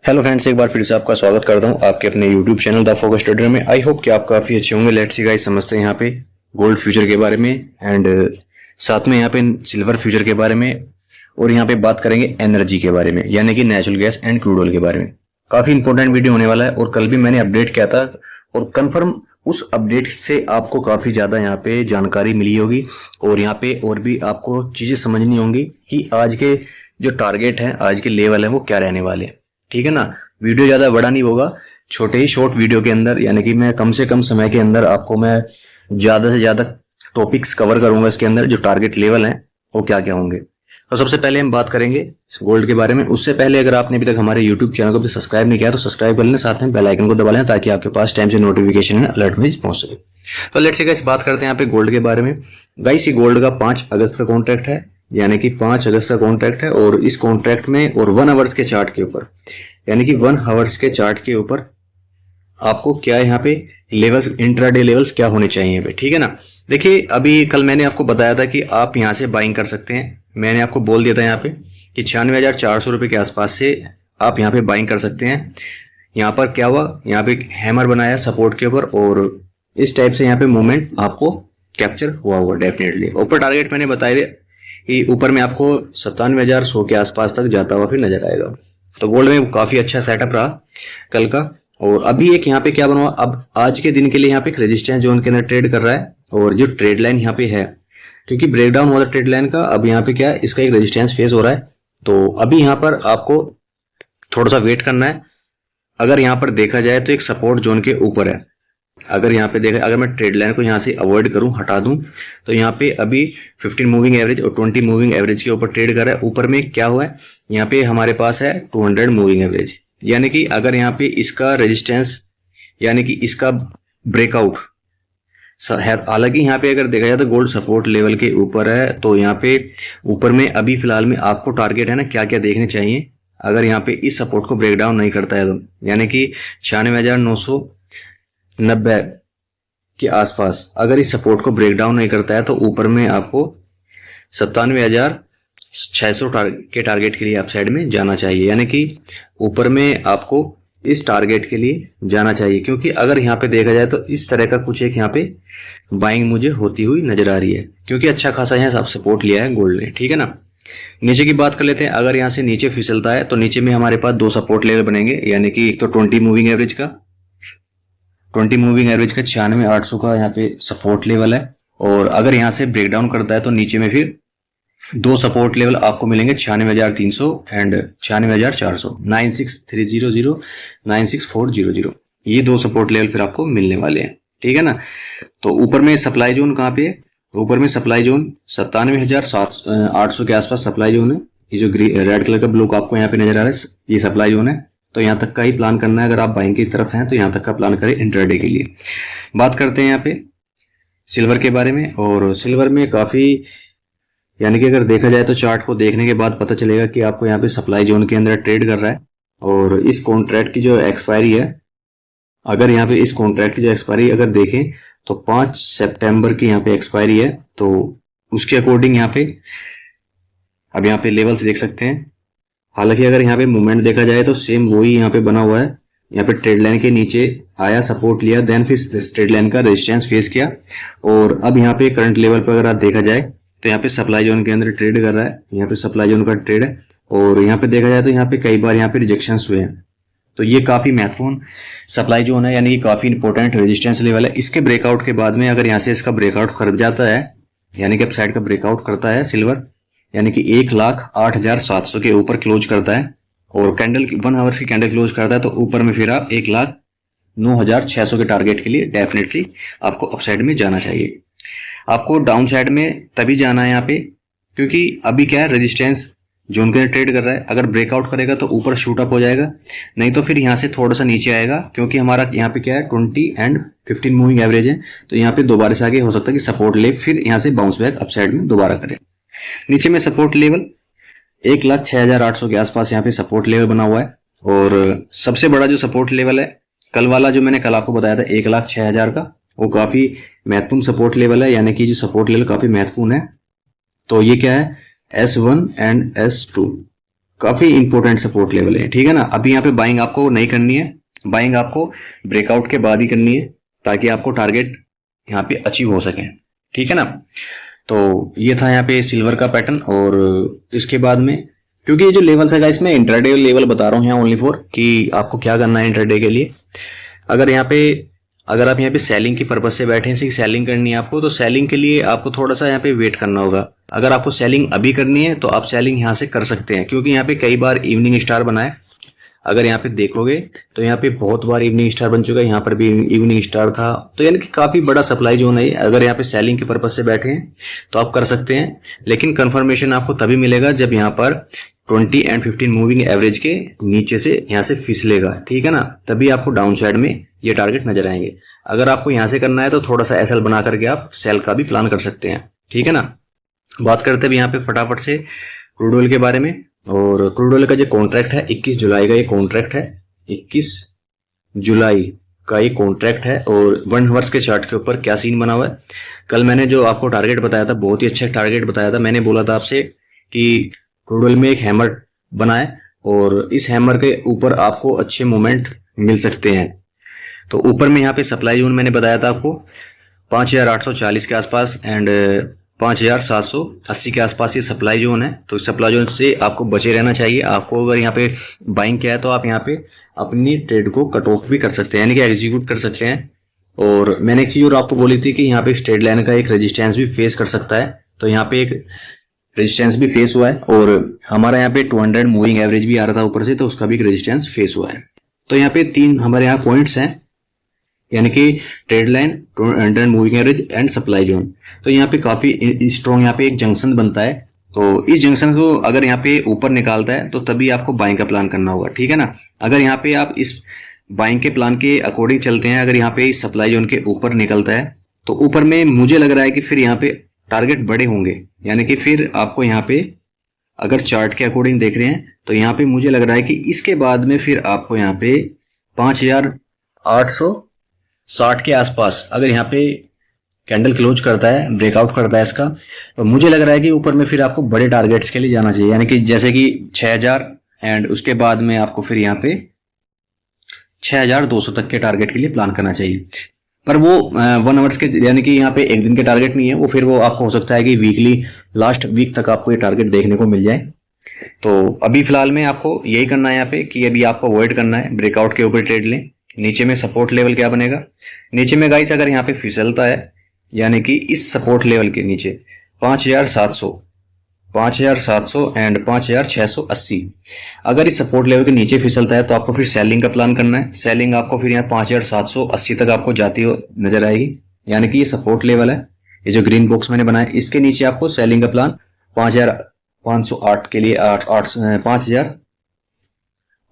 Hello friends, एक बार फिर से आपका स्वागत करता हूं आपके अपने YouTube channel The Focus Trader में। आई होप कि आप काफ़ी अच्छे होंगे। लेट्स सी गाइस, समझते हैं यहाँ पे गोल्ड फ्यूचर के बारे में एंड साथ में यहाँ पे सिल्वर फ्यूचर के बारे में, और यहाँ पे बात करेंगे एनर्जी के बारे में, यानी कि natural gas and crude oil के बारे में। काफ़ी इंपॉर्टेंट वीडियो होने वाला है और कल भी मैंने अपडेट किया था और कन्फर्म उस अपडेट से आपको काफ़ी ज़्यादा यहाँ पे जानकारी मिली होगी और यहाँ पे और भी आपको चीज़ें समझनी होंगी कि आज के जो टारगेट है, आज के लेवल है, वो क्या रहने वाले हैं। ठीक है ना। वीडियो ज़्यादा बड़ा नहीं होगा, छोटे ही शॉर्ट वीडियो के अंदर, यानी कि मैं कम से कम समय के अंदर आपको मैं ज़्यादा से ज़्यादा टॉपिक्स कवर करूंगा। इसके अंदर जो टारगेट लेवल हैं वो क्या क्या होंगे। तो सबसे पहले हम बात करेंगे गोल्ड के बारे में। उससे पहले अगर आपने अभी तक हमारे यूट्यूब चैनल को भी सब्सक्राइब नहीं किया तो सब्सक्राइब कर लें, साथ में बेल आइकन को दबा लें ताकि आपके पास टाइम से नोटिफिकेशन अलर्ट में पहुंच सके। तो लेट्स से गाइस बात करते हैं यहाँ पे गोल्ड के बारे में। गाइस ये गोल्ड का 5 अगस्त का कॉन्ट्रैक्ट है, यानी कि 5 अगस्त का कॉन्ट्रैक्ट है और इस कॉन्ट्रैक्ट में और 1 आवर्स के चार्ट के ऊपर, यानी कि 1 आवर्स के चार्ट के ऊपर आपको क्या है यहाँ पे लेवल्स, इंट्राडे लेवल्स क्या होने चाहिए भाई। ठीक है ना। देखिए अभी कल मैंने आपको बताया था कि आप यहाँ से बाइंग कर सकते हैं। मैंने आपको बोल दिया था यहाँ पे कि 96,400 रुपये के आसपास से आप यहाँ पे बाइंग कर सकते हैं। यहाँ पर क्या हुआ, यहाँ पे हैमर बनाया सपोर्ट के ऊपर और इस टाइप से यहाँ पे मूवमेंट आपको कैप्चर हुआ हुआ डेफिनेटली। ऊपर टारगेट मैंने बताया दिया कि ऊपर में आपको 97,100 के आसपास तक जाता हुआ फिर नजर आएगा। तो गोल्ड में काफी अच्छा सेटअप रहा कल का। और अभी एक यहाँ पे क्या बना हुआ, अब आज के दिन के लिए यहाँ पे एक रेजिस्टेंस जोन के अंदर ट्रेड कर रहा है और जो ट्रेड लाइन यहाँ पे है, क्योंकि ब्रेकडाउन हुआ था ट्रेड लाइन का, अब यहाँ पे क्या है, इसका एक रेजिस्टेंस फेस हो रहा है। तो अभी यहाँ पर आपको थोड़ा सा वेट करना है। अगर यहाँ पर देखा जाए तो एक सपोर्ट जोन के ऊपर है। अगर यहाँ पे देखा, अगर मैं ट्रेड लाइन को यहाँ से अवॉइड करूं, हटा दूं, तो यहाँ पे अभी 15 मूविंग एवरेज और 20 मूविंग एवरेज के ऊपर ट्रेड कर रहा है। ऊपर में क्या हुआ है, यहाँ पे हमारे पास है 200 मूविंग एवरेज, यानी कि अगर यहाँ पे इसका रेजिस्टेंस, यानी कि इसका ब्रेकआउट है। हालांकि यहाँ पे अगर देखा जाए तो गोल्ड सपोर्ट लेवल के ऊपर है, तो यहाँ पे ऊपर में अभी फिलहाल में आपको टारगेट है ना क्या क्या देखने चाहिए। अगर यहाँ पे इस सपोर्ट को ब्रेकडाउन नहीं करता है तो, यानी कि 96,990 के आसपास अगर इस सपोर्ट को ब्रेकडाउन नहीं करता है तो ऊपर में आपको 97,600 के टारगेट के लिए अपसाइड में जाना चाहिए, यानी कि ऊपर में आपको इस टारगेट के लिए जाना चाहिए। क्योंकि अगर यहाँ पे देखा जाए तो इस तरह का कुछ एक यहाँ पे बाइंग मुझे होती हुई नजर आ रही है, क्योंकि अच्छा खासा यहाँ सब सपोर्ट लिया है गोल्ड ने। ठीक है ना। नीचे की बात कर लेते हैं। अगर यहाँ से नीचे फिसलता है तो नीचे में हमारे पास 2 सपोर्ट लेवल बनेंगे, यानी कि एक तो 20 मूविंग एवरेज का 96,800 का यहाँ पे सपोर्ट लेवल है, और अगर यहाँ से ब्रेकडाउन करता है तो नीचे में फिर 2 सपोर्ट लेवल आपको मिलेंगे 96,300 एंड 96,400, 96,300, 96,400। ये 2 सपोर्ट लेवल फिर आपको मिलने वाले हैं। ठीक है ना। तो ऊपर में सप्लाई जोन कहाँ पे है, ऊपर में सप्लाई जोन 97,800 के आसपास सप्लाई जोन है। ये जो रेड कलर का ब्लॉक आपको यहाँ पे नजर आ रहा है, ये सप्लाई जोन है। तो यहाँ तक का ही प्लान करना है। अगर आप बाइंग की तरफ हैं तो यहाँ तक का प्लान करें इंट्राडे के लिए। बात करते हैं यहाँ पे सिल्वर के बारे में। और सिल्वर में काफी, यानी कि अगर देखा जाए तो चार्ट को देखने के बाद पता चलेगा कि आपको यहाँ पे सप्लाई जोन के अंदर ट्रेड कर रहा है। और इस कॉन्ट्रैक्ट की जो एक्सपायरी है, अगर यहाँ पे इस कॉन्ट्रैक्ट की जो एक्सपायरी अगर देखें तो 5 सितंबर की यहाँ पे एक्सपायरी है। तो उसके अकॉर्डिंग यहाँ पे अब यहाँ पे लेवल्स देख सकते हैं। हालांकि अगर यहाँ पे मूवमेंट देखा जाए तो सेम वही यहाँ पे बना हुआ है। यहाँ पे ट्रेड लाइन के नीचे आया, सपोर्ट लिया, देन फिर ट्रेड लाइन का रेजिस्टेंस फेस किया, और अब यहाँ पे करंट लेवल पर अगर आप देखा जाए तो यहाँ पे सप्लाई जोन के अंदर ट्रेड कर रहा है। यहाँ पे सप्लाई जोन का ट्रेड है, और यहाँ पे देखा जाए तो यहाँ पे कई बार यहाँ पे रिजेक्शंस हुए हैं। तो ये काफी महत्वपूर्ण सप्लाई जोन है, यानी कि काफी इंपॉर्टेंट रेजिस्टेंस लेवल है। इसके ब्रेकआउट के बाद में अगर यहाँ से इसका ब्रेकआउट कर जाता है, यानी कि अपसाइड का ब्रेकआउट करता है सिल्वर, यानी कि 1,08,700 के ऊपर क्लोज करता है और कैंडल 1 आवर्स की कैंडल क्लोज करता है, तो ऊपर में फिर आप 1,09,600 के टारगेट के लिए डेफिनेटली आपको अपसाइड में जाना चाहिए। आपको डाउन साइड में तभी जाना है यहाँ पे, क्योंकि अभी क्या है, रेजिस्टेंस जोन के ट्रेड कर रहा है। अगर ब्रेकआउट करेगा तो ऊपर शूट अप हो जाएगा, नहीं तो फिर यहाँ से थोड़ा सा नीचे आएगा, क्योंकि हमारा यहाँ पे क्या है 20 एंड 15 मूविंग एवरेज है। तो यहाँ पे दोबारा से आगे हो सकता है कि सपोर्ट ले, फिर यहाँ से बाउंस बैक अपसाइड में दोबारा करे। नीचे में सपोर्ट लेवल 1,06,800 के आसपास यहाँ पे सपोर्ट लेवल बना हुआ है। और सबसे बड़ा जो सपोर्ट लेवल है, कल वाला जो मैंने कल आपको बताया था 1,06,000 का, वो काफी महत्वपूर्ण सपोर्ट लेवल है, यानी कि जो सपोर्ट लेवल काफी महत्वपूर्ण है। तो ये क्या है, S1 एंड S2। काफी इंपॉर्टेंट सपोर्ट लेवल है, ठीक है ना। अभी यहाँ पे बाइंग आपको नहीं करनी है, बाइंग आपको ब्रेकआउट के बाद ही करनी है ताकि आपको टारगेट यहाँ पे अचीव हो सके, ठीक है ना। तो ये था यहाँ पे सिल्वर का पैटर्न। और इसके बाद में क्योंकि ये जो लेवल्स है गाइस मैं इंट्राडे लेवल बता रहा हूँ यहाँ ओनली फॉर कि आपको क्या करना है इंट्राडे के लिए। अगर आप यहाँ पे सेलिंग की पर्पज से बैठे हैं, सिर्फ सेलिंग करनी है आपको, तो सेलिंग के लिए आपको थोड़ा सा यहाँ पे वेट करना होगा। अगर आपको सेलिंग अभी करनी है तो आप सेलिंग यहाँ से कर सकते हैं, क्योंकि यहाँ पे कई बार इवनिंग स्टार बना है। अगर यहाँ पे देखोगे तो यहाँ पे बहुत बार इवनिंग स्टार बन चुका है, यहाँ पर भी इवनिंग स्टार था, तो यानी कि काफी बड़ा सप्लाई जोन है। अगर यहाँ पे सेलिंग के पर्पज से बैठे हैं तो आप कर सकते हैं, लेकिन कंफर्मेशन आपको तभी मिलेगा जब यहाँ पर 20 एंड 15 मूविंग एवरेज के नीचे से यहाँ से फिसलेगा, ठीक है ना। तभी आपको डाउन साइड में ये टारगेट नजर आएंगे। अगर आपको यहाँ से करना है तो थोड़ा सा एसएल बना करके आप सेल का भी प्लान कर सकते हैं, ठीक है ना। बात करते हैं यहाँ पे फटाफट से क्रूड ऑयल के बारे में। और क्रूड ऑयल का जो कॉन्ट्रैक्ट है 21 जुलाई का ये कॉन्ट्रैक्ट है, 21 जुलाई का ये कॉन्ट्रैक्ट है। और 1 आवर्स के चार्ट के ऊपर क्या सीन बना हुआ है, कल मैंने जो आपको टारगेट बताया था, बहुत ही अच्छा टारगेट बताया था। मैंने बोला था आपसे कि क्रूड ऑयल में एक हैमर बना है और इस हैमर के ऊपर आपको अच्छे मोमेंट मिल सकते हैं। तो ऊपर में यहाँ पे सप्लाई जोन मैंने बताया था आपको 5840 के आसपास एंड 5780 के आसपास ये सप्लाई जोन है। तो सप्लाई जोन से आपको बचे रहना चाहिए। आपको अगर यहाँ पे बाइंग किया है तो आप यहाँ पे अपनी ट्रेड को कट ऑफ भी कर सकते हैं, यानी कि एग्जीक्यूट कर सकते हैं। और मैंने एक चीज और आपको बोली थी कि यहाँ पे स्ट्रेट लाइन का एक रेजिस्टेंस भी फेस कर सकता है, तो यहाँ पे एक रेजिस्टेंस भी फेस हुआ है। और हमारा यहाँ पे 200 मूविंग एवरेज भी आ रहा था ऊपर से, तो उसका भी एक रेजिस्टेंस फेस हुआ है। तो यहाँ पे 3 हमारे यहाँ पॉइंट्स हैं, यानी कि trade line, 200 moving average and supply zone. तो यहाँ पे काफी स्ट्रॉन्ग यहाँ पे एक जंक्शन बनता है। तो इस जंक्शन को अगर यहाँ पे ऊपर निकालता है तो तभी आपको बाइंग का प्लान करना होगा, ठीक है ना। अगर यहाँ पे आप इस बाइंग के प्लान के अकॉर्डिंग चलते हैं, अगर यहाँ पे इस सप्लाई जोन के ऊपर निकलता है तो ऊपर में मुझे लग रहा है कि फिर यहाँ पे टारगेट बड़े होंगे, यानी कि फिर आपको यहाँ पे अगर चार्ट के अकॉर्डिंग देख रहे हैं तो यहाँ पे मुझे लग रहा है कि इसके बाद में फिर आपको यहाँ पे 5860 के आसपास अगर यहाँ पे कैंडल क्लोज करता है, ब्रेकआउट करता है इसका, तो मुझे लग रहा है कि ऊपर में फिर आपको बड़े टारगेट्स के लिए जाना चाहिए, यानी कि जैसे कि 6000 एंड उसके बाद में आपको फिर यहाँ पे 6200 तक के टारगेट के लिए प्लान करना चाहिए। पर वो 1 आवर्स के, यानी कि यहाँ पे एक दिन के टारगेट नहीं है वो, फिर वो आपको हो सकता है कि वीकली लास्ट वीक तक आपको ये टारगेट देखने को मिल जाए। तो अभी फिलहाल में आपको यही करना है यहाँ पे कि अभी आपको अवॉइड करना है ब्रेकआउट के ऊपर ट्रेड लें। नीचे में सपोर्ट लेवल क्या बनेगा, नीचे में गाइस अगर यहाँ पे फिसलता है, यानी कि इस सपोर्ट लेवल के नीचे 5700 एंड 5680 अगर इस सपोर्ट लेवल के नीचे फिसलता है तो आपको फिर सेलिंग का प्लान करना है। सेलिंग आपको फिर यहाँ 5780 तक आपको जाती हो नजर आएगी, यानी कि ये सपोर्ट लेवल है, ये जो ग्रीन बॉक्स मैंने बनाया, इसके नीचे आपको सेलिंग का प्लान 5508 के लिए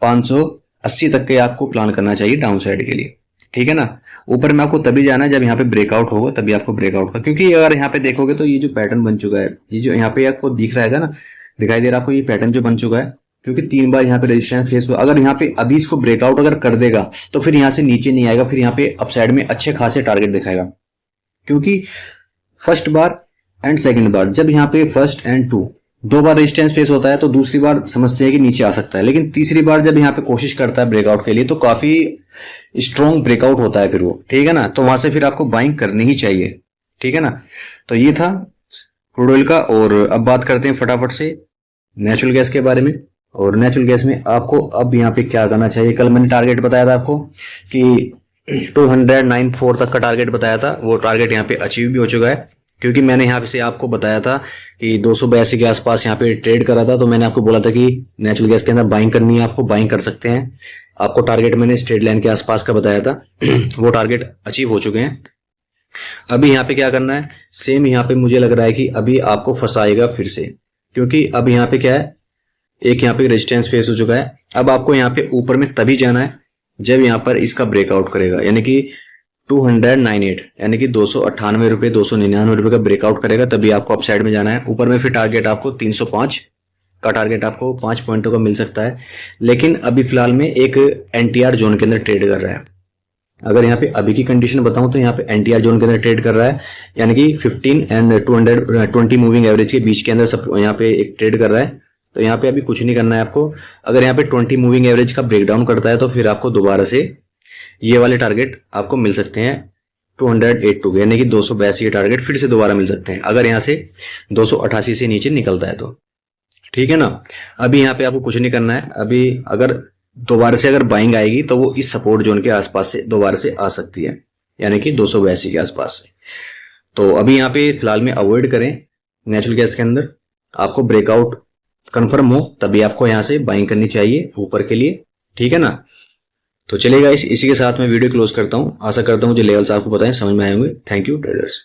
5580 तक के आपको प्लान करना चाहिए डाउन साइड के लिए, ठीक है ना। ऊपर में आपको तभी जाना है जब यहाँ पे ब्रेकआउट होगा, तभी आपको ब्रेकआउट का, क्योंकि अगर यहाँ पे देखोगे तो ये जो पैटर्न बन चुका है, ये जो यहाँ पे आपको दिख रहा है ना, दिखाई दे रहा है आपको ये पैटर्न जो बन चुका है, क्योंकि 3 बार यहाँ पे रेजिस्टेंस फेस हुआ। अगर यहाँ पे अभी इसको ब्रेकआउट अगर कर देगा तो फिर यहाँ से नीचे नहीं आएगा, फिर यहाँ पे अपसाइड में अच्छे खासे टारगेट दिखाएगा। क्योंकि फर्स्ट बार एंड सेकेंड बार, जब यहाँ पे first and 2 bar resistance face होता है तो दूसरी बार समझते हैं कि नीचे आ सकता है, लेकिन तीसरी बार जब यहाँ पे कोशिश करता है ब्रेकआउट के लिए तो काफी स्ट्रॉन्ग ब्रेकआउट होता है फिर वो, ठीक है ना। तो वहां से फिर आपको बाइंग करनी ही चाहिए, ठीक है ना। तो ये था क्रूड ऑयल का। और अब बात करते हैं फटाफट से नेचुरल गैस के बारे में। और नेचुरल गैस में आपको अब यहाँ पे क्या करना चाहिए, कल मैंने टारगेट बताया था आपको कि 209.4 तक का टारगेट बताया था, वो टारगेट यहाँ पे अचीव भी हो चुका है। क्योंकि मैंने यहाँ पे से आपको बताया था कि 282 के आसपास यहाँ पे ट्रेड करा था, तो मैंने आपको बोला था कि नेचुरल गैस के अंदर बाइंग करनी है, आपको बाइंग कर सकते हैं। आपको टारगेट मैंने स्ट्रेट लाइन के आसपास का बताया था वो टारगेट अचीव हो चुके हैं। अभी यहाँ पे क्या करना है, सेम यहाँ पे मुझे लग रहा है कि अभी आपको फंसाएगा फिर से, क्योंकि अब यहाँ पे क्या है, एक यहाँ पे रेजिस्टेंस फेस हो चुका है। अब आपको यहाँ पे ऊपर में तभी जाना है जब यहाँ पर इसका ब्रेकआउट करेगा, यानी कि 298 यानी कि 298 रुपए 299 रुपए का ब्रेकआउट करेगा, तभी आपको अपसाइड में जाना है। ऊपर में फिर टारगेट आपको 305 का टारगेट आपको 5 पॉइंटों का मिल सकता है, लेकिन अभी फिलहाल में एक एनटीआर जोन के अंदर ट्रेड कर रहा है। अगर यहाँ पे अभी की कंडीशन बताऊं तो यहाँ पे एनटीआर जोन के अंदर ट्रेड कर रहा है, यानी कि 15 एंड 220 मूविंग एवरेज के बीच के अंदर सब यहाँ पे एक ट्रेड कर रहा है। तो यहाँ पे अभी कुछ नहीं करना है आपको। अगर यहाँ पे 20 मूविंग एवरेज का ब्रेकडाउन करता है तो फिर आपको दोबारा से ये वाले टारगेट आपको मिल सकते हैं 282, यानी कि 282 के टारगेट फिर से दोबारा मिल सकते हैं अगर यहाँ से 288 से नीचे निकलता है तो, ठीक है ना। अभी यहाँ पे आपको कुछ नहीं करना है। अभी अगर दोबारा से अगर बाइंग आएगी तो वो इस सपोर्ट जोन के आसपास से दोबारा से आ सकती है, यानी कि 282 के आसपास से। तो अभी यहाँ पे फिलहाल में अवॉइड करें नेचुरल गैस के अंदर। आपको ब्रेकआउट कंफर्म हो तभी आपको यहाँ से बाइंग करनी चाहिए ऊपर के लिए, ठीक है ना। तो चलेगा, इसी के साथ मैं वीडियो क्लोज करता हूँ। आशा करता हूँ जो लेवल्स आपको पता है समझ में आए होंगे। Thank you traders.